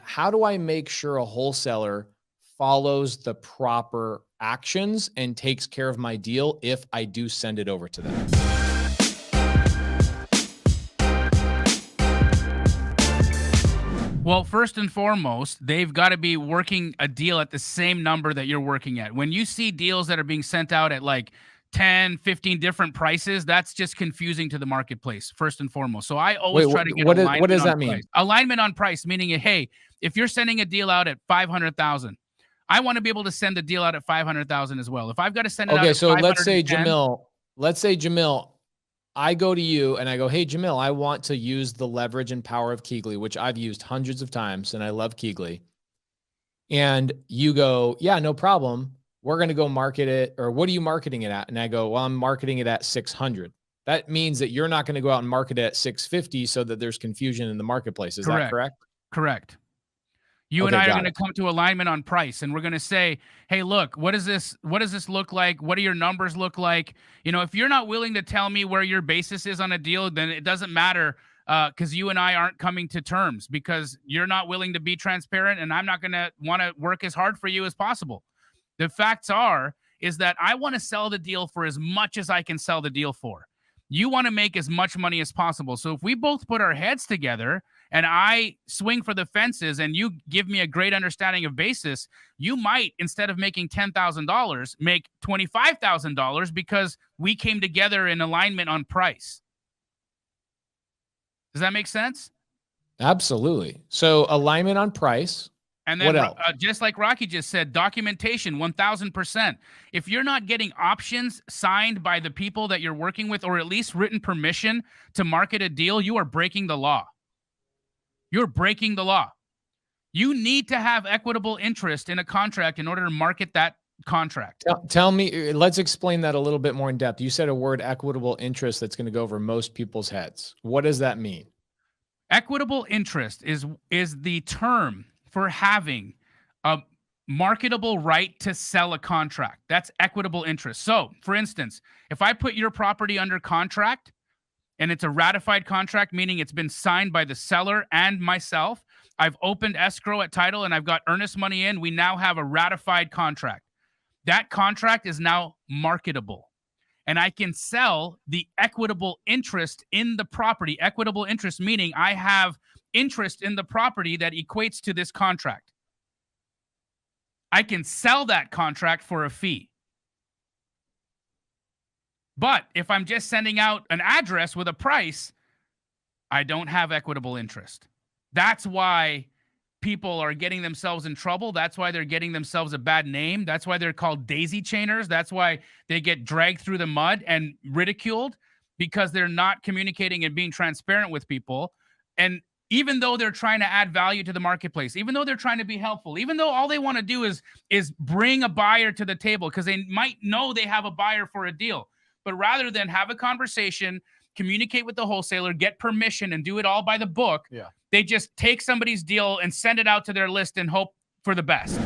how do I make sure a wholesaler follows the proper actions and takes care of my deal if I do send it over to them? Well, first and foremost, they've got to be working a deal at the same number that you're working at. When you see deals that are being sent out at like 10, 15 different prices, that's just confusing to the marketplace, first and foremost. So I always Wait, try to get what alignment does on that mean? price. Alignment on price, meaning, hey, if you're sending a deal out at 500,000, I want to be able to send a deal out at 500,000 as well. If I've got to send it out Okay, at so let's say 510, Jamil, I go to you and I go, hey, Jamil, I want to use the leverage and power of Keegly, which I've used hundreds of times and I love Keegly. And you go, yeah, no problem. We're going to go market it. Or what are you marketing it at? And I go, well, I'm marketing it at 600. That means that you're not going to go out and market it at 650 so that there's confusion in the marketplace. Is that correct? Correct. You and Okay, I are got going to it. come to alignment on price, and we're going to say, hey, look, what does this look like? What do your numbers look like? You know, if you're not willing to tell me where your basis is on a deal, then it doesn't matter, because you and I aren't coming to terms because you're not willing to be transparent, and I'm not going to want to work as hard for you as possible. The facts is that I want to sell the deal for as much as I can sell the deal for. You want to make as much money as possible. So if we both put our heads together and I swing for the fences and you give me a great understanding of basis, you might, instead of making $10,000, make $25,000 because we came together in alignment on price. Does that make sense? Absolutely. So alignment on price. And then, just like Rocky just said, documentation, 1,000%. If you're not getting options signed by the people that you're working with, or at least written permission to market a deal, you are breaking the law. You're breaking the law. You need to have equitable interest in a contract in order to market that contract. Tell me, let's explain that a little bit more in depth. You said a word, equitable interest, that's going to go over most people's heads. What does that mean? Equitable interest is the term for having a marketable right to sell a contract. That's equitable interest. So, for instance, if I put your property under contract and it's a ratified contract, meaning it's been signed by the seller and myself, I've opened escrow at title and I've got earnest money in, we now have a ratified contract. That contract is now marketable. And I can sell the equitable interest in the property. Equitable interest meaning I have interest in the property that equates to this contract. I can sell that contract for a fee. But if I'm just sending out an address with a price, I don't have equitable interest. That's why people are getting themselves in trouble. That's why they're getting themselves a bad name. That's why they're called daisy chainers. That's why they get dragged through the mud and ridiculed, because they're not communicating and being transparent with people. And even though they're trying to add value to the marketplace, even though they're trying to be helpful, even though all they want to do is bring a buyer to the table because they might know they have a buyer for a deal. But rather than have a conversation, communicate with the wholesaler, get permission, and do it all by the book, they just take somebody's deal and send it out to their list and hope for the best.